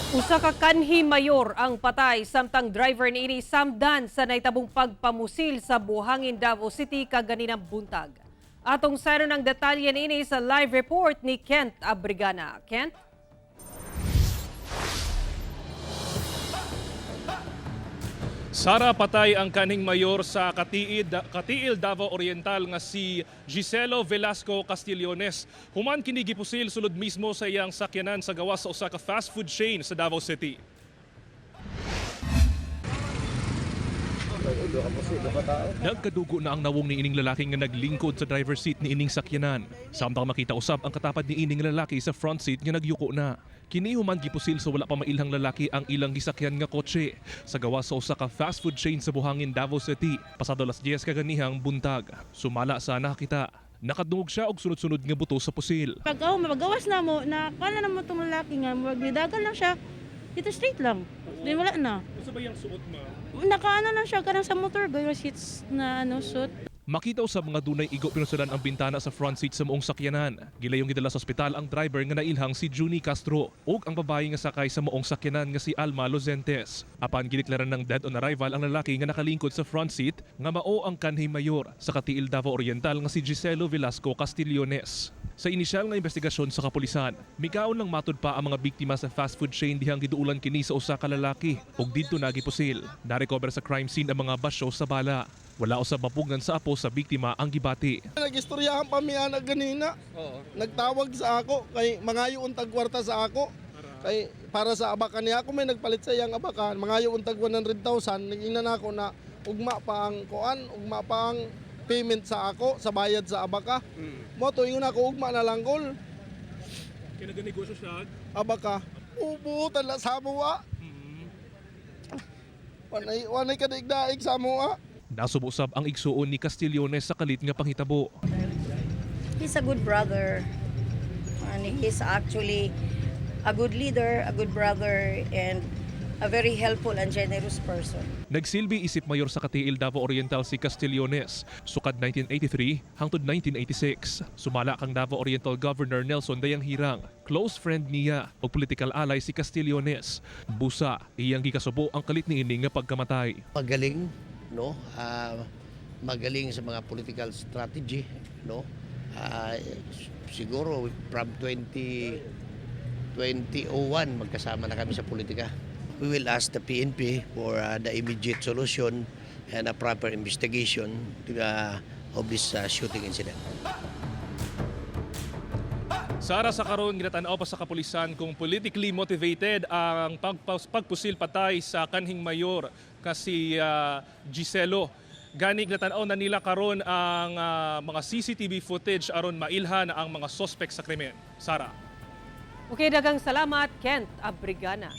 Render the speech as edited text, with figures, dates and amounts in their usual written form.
Usa ka kanhi mayor ang patay samtang driver niini samdan sa naitabong pagpamusil sa Buhangin, Davao City kaganinang buntag. Atong sayro ng detalye niini sa live report ni Kent Abrigana. Kent? Sara, patay ang kaning mayor sa Katiil, Davao Oriental nga si Giselo Velasco Castillones. Human kini gipusil sulod mismo sa iyang sakyanan sa gawas sa usa ka fast food chain sa Davao City. Nagkadugo na ang nawong ni ining lalaki nga naglingkod sa driver's seat ni ining sakyanan. Samtang makita usab ang katapad ni ining lalaki sa front seat nga nagyuko na. Kini human gipusil sa wala pa mailhang lalaki ang ilang gisakyan nga kotse sa gawas sa usa ka fast food chain sa Buhangin, Davao City. Pasado alas 10 kaganihang buntag. Sumala sa nakita. Nakadungog siya og sunod-sunod nga buto sa pusil. Pag magawas na mo, na kala na mo itong lalaki nga, magdagal lang siya, dito straight lang. Di wala na. Ano ba yung suot ma? Nakaano lang siya, karang sa motor, goyo seats na suit. Makita usab mga dunay igo pinusulan ang bintana sa front seat sa moong sakyanan. Gilayong gidala sa ospital ang driver nga nailhang si Junie Castro ug ang babae nga sakay sa moong sakyanan nga si Alma Lozentes. Apan gideklara ng dead on arrival ang lalaki nga nakalingkod sa front seat nga mao ang kanhi mayor sa Katiil, Davao Oriental nga si Giselo Velasco Castillones. Sa inisyal nga investigasyon sa kapulisan, migaon lang matud pa ang mga biktima sa fast food chain dihang giduulan kini sa usa ka lalaki ug didto nagipusil. Na-recover sa crime scene ang mga basyo sa bala. Wala usab mapugnan sa apo sa biktima ang gibati. Nagistoryahan pa mi anak ganina. Nagtawag sa ako kay mangayo untag kwarta sa ako. Kay para sa abakan niya ako may nagpalit sa iyang abakan. Mangayo untag 100,000 nagingnan ako na ugma pa ang payment sa ako sa bayad sa abaka. Mo to ingon ako ugma na lang kol. Kaya nagnegosyo siya? Abaka. Ubutan la sa mua. Wanay kadigdaig sa mua. Nasubusab ang igsuon ni Castillones sa kalit nga panghitabo. He's a good brother. And he's actually a good leader, a good brother, and a very helpful and generous person. Nagsilbi isip mayor sa Katiil, Davao Oriental si Castillones sukad 1983 hangtod 1986. Sumala kang Davao Oriental Governor Nelson Dayang Hirang. Close friend niya o political ally si Castillones. Busa, iyang gikasubo ang kalit niini nga pagkamatay. Magaling, no? Magaling sa mga political strategy, no? Siguro from 2001 magkasama na kami sa politika. We will ask the PNP for the immediate solution and a proper investigation of this shooting incident. Sara, sa karon ginatanaw pa sa kapulisan kung politically motivated ang pagpusil patay sa kanhing mayor kasi Giselo. Gani ginatanaw na nila karon ang mga CCTV footage aron mailhan ang mga suspect sa krimen. Sara. Okay, dagang salamat, Kent Abrigana.